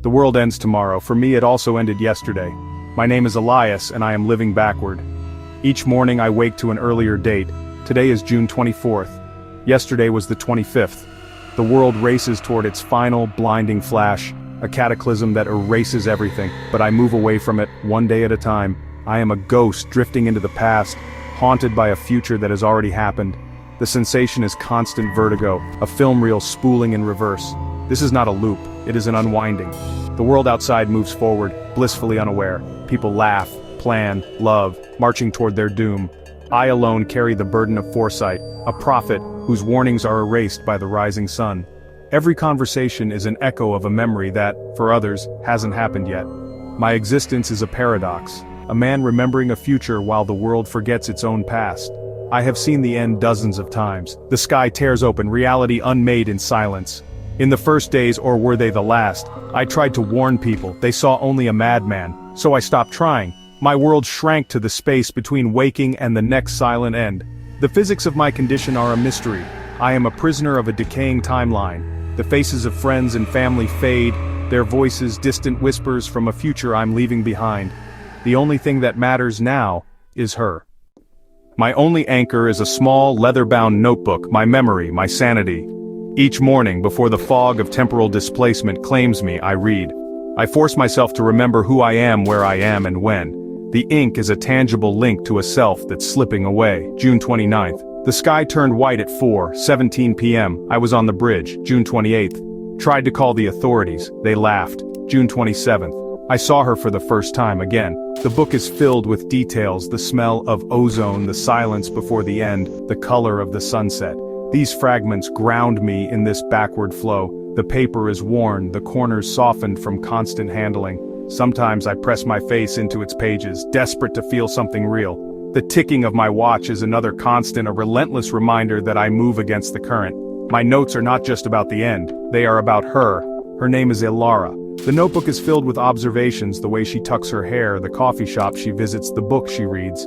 The world ends tomorrow. For me, it also ended yesterday. My name is Elias, and I am living backward. Each morning I wake to an earlier date. Today is June 24th. Yesterday was the 25th. The world races toward its final, blinding flash, a cataclysm that erases everything, but I move away from it, one day at a time. I am a ghost drifting into the past, haunted by a future that has already happened. The sensation is constant vertigo, a film reel spooling in reverse. This is not a loop, it is an unwinding. The world outside moves forward, blissfully unaware. People laugh, plan, love, marching toward their doom. I alone carry the burden of foresight, a prophet whose warnings are erased by the rising sun. Every conversation is an echo of a memory that, for others, hasn't happened yet. My existence is a paradox, a man remembering a future while the world forgets its own past. I have seen the end dozens of times. The sky tears open, reality unmade in silence. In the first days, or were they the last, I tried to warn people. They saw only a madman, so I stopped trying. My world shrank to the space between waking and the next silent end. The physics of my condition are a mystery. I am a prisoner of a decaying timeline. The faces of friends and family fade, their voices distant whispers from a future I'm leaving behind. The only thing that matters now is her. My only anchor is a small, leather-bound notebook, my memory, my sanity. Each morning, before the fog of temporal displacement claims me, I read. I force myself to remember who I am, where I am, and when. The ink is a tangible link to a self that's slipping away. June 29th. The sky turned white at 4:17 p.m. I was on the bridge. June 28th. Tried to call the authorities. They laughed. June 27th. I saw her for the first time again. The book is filled with details, the smell of ozone, the silence before the end, the color of the sunset. These fragments ground me in this backward flow. The paper is worn, the corners softened from constant handling. Sometimes I press my face into its pages, desperate to feel something real. The ticking of my watch is another constant, a relentless reminder that I move against the current. My notes are not just about the end, they are about her. Her name is Ilara. The notebook is filled with observations, the way she tucks her hair, the coffee shop she visits, the book she reads.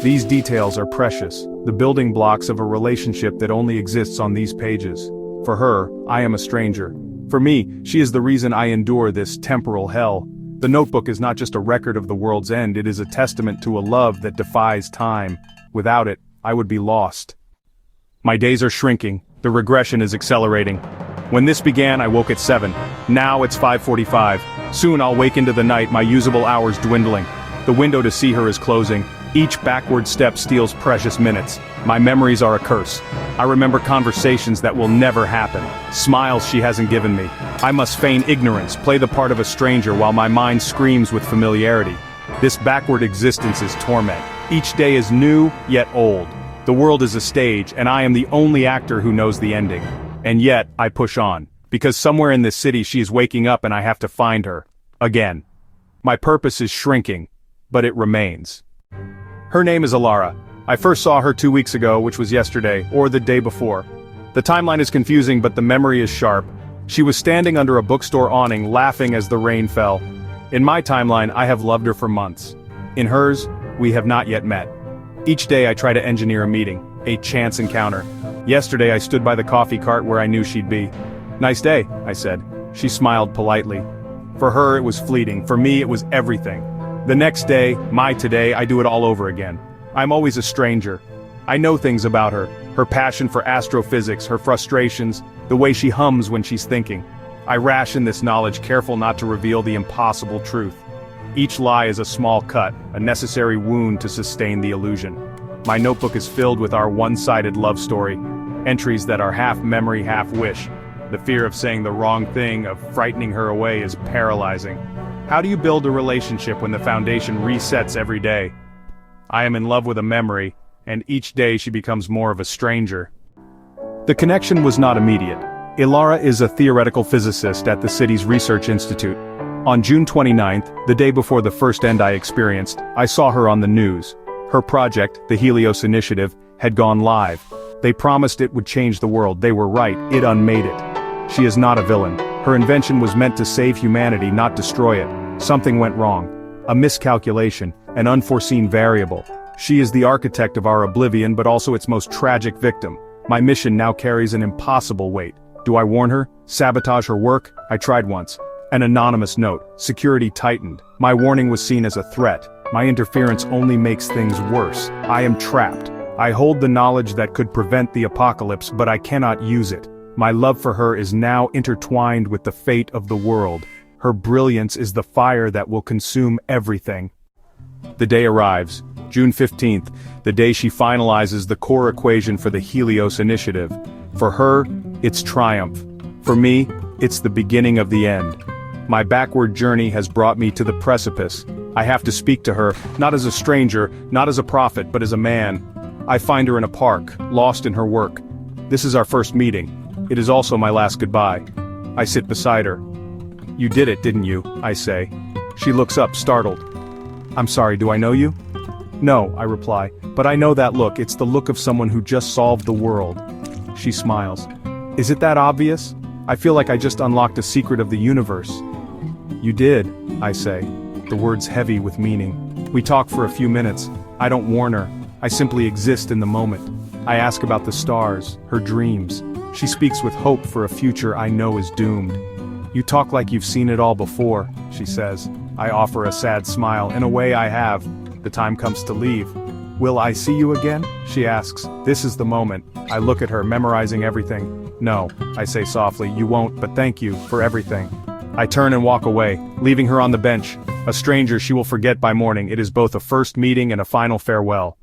These details are precious, the building blocks of a relationship that only exists on these pages. For her, I am a stranger. For me, she is the reason I endure this temporal hell. The notebook is not just a record of the world's end, it is a testament to a love that defies time. Without it, I would be lost. My days are shrinking, the regression is accelerating. When this began, I woke at 7. Now it's 5:45. Soon I'll wake into the night, my usable hours dwindling. The window to see her is closing. Each backward step steals precious minutes. My memories are a curse. I remember conversations that will never happen. Smiles she hasn't given me. I must feign ignorance, play the part of a stranger while my mind screams with familiarity. This backward existence is torment. Each day is new, yet old. The world is a stage, and I am the only actor who knows the ending. And yet, I push on. Because somewhere in this city she is waking up and I have to find her. Again. My purpose is shrinking, but it remains. Her name is Ilara. I first saw her 2 weeks ago, which was yesterday, or the day before. The timeline is confusing, but the memory is sharp. She was standing under a bookstore awning, laughing as the rain fell. In my timeline, I have loved her for months. In hers, we have not yet met. Each day I try to engineer a meeting, a chance encounter. Yesterday I stood by the coffee cart where I knew she'd be. "Nice day," I said. She smiled politely. For her it was fleeting, for me it was everything. The next day, my today, I do it all over again. I'm always a stranger. I know things about her, her passion for astrophysics, her frustrations, the way she hums when she's thinking. I ration this knowledge, careful not to reveal the impossible truth. Each lie is a small cut, a necessary wound to sustain the illusion. My notebook is filled with our one-sided love story, entries that are half memory, half wish. The fear of saying the wrong thing, of frightening her away is paralyzing. How do you build a relationship when the foundation resets every day? I am in love with a memory, and each day she becomes more of a stranger. The connection was not immediate. Ilara is a theoretical physicist at the city's research institute. On June 29th, the day before the first end I experienced, I saw her on the news. Her project, the Helios Initiative, had gone live. They promised it would change the world. They were right, it unmade it. She is not a villain. Her invention was meant to save humanity, not destroy it. Something went wrong. A miscalculation, an unforeseen variable. She is the architect of our oblivion, but also its most tragic victim. My mission now carries an impossible weight. Do I warn her? Sabotage her work? I tried once. An anonymous note, security tightened. My warning was seen as a threat. My interference only makes things worse. I am trapped. I hold the knowledge that could prevent the apocalypse, but I cannot use it. My love for her is now intertwined with the fate of the world. Her brilliance is the fire that will consume everything. The day arrives, June 15th, the day she finalizes the core equation for the Helios initiative. For her, it's triumph. For me, it's the beginning of the end. My backward journey has brought me to the precipice. I have to speak to her, not as a stranger, not as a prophet, but as a man. I find her in a park, lost in her work. This is our first meeting. It is also my last goodbye. I sit beside her. "You did it, didn't you?" I say. She looks up, startled. "I'm sorry, do I know you?" "No," I reply, "but I know that look. It's the look of someone who just solved the world." She smiles. "Is it that obvious? I feel like I just unlocked a secret of the universe." "You did," I say, the words heavy with meaning. We talk for a few minutes. I don't warn her. I simply exist in the moment. I ask about the stars, her dreams. She speaks with hope for a future I know is doomed. "You talk like you've seen it all before," she says. I offer a sad smile. "In a way I have. The time comes to leave." "Will I see you again?" she asks. This is the moment. I look at her, memorizing everything. "No," I say softly, "you won't, but thank you for everything." I turn and walk away, leaving her on the bench. A stranger she will forget by morning. It is both a first meeting and a final farewell.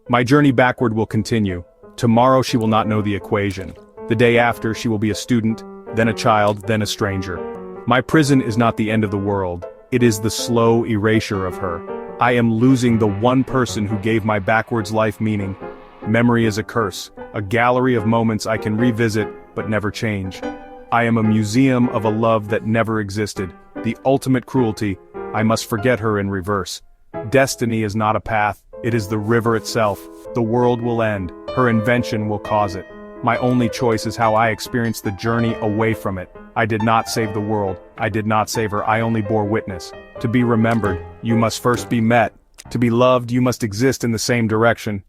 My journey backward will continue. Tomorrow she will not know the equation. The day after she will be a student, then a child, then a stranger. My prison is not the end of the world. It is the slow erasure of her. I am losing the one person who gave my backwards life meaning. Memory is a curse, a gallery of moments I can revisit, but never change. I am a museum of a love that never existed. The ultimate cruelty, I must forget her in reverse. Destiny is not a path, it is the river itself. The world will end, her invention will cause it. My only choice is how I experience the journey away from it. I did not save the world, I did not save her, I only bore witness. To be remembered, you must first be met. To be loved, you must exist in the same direction.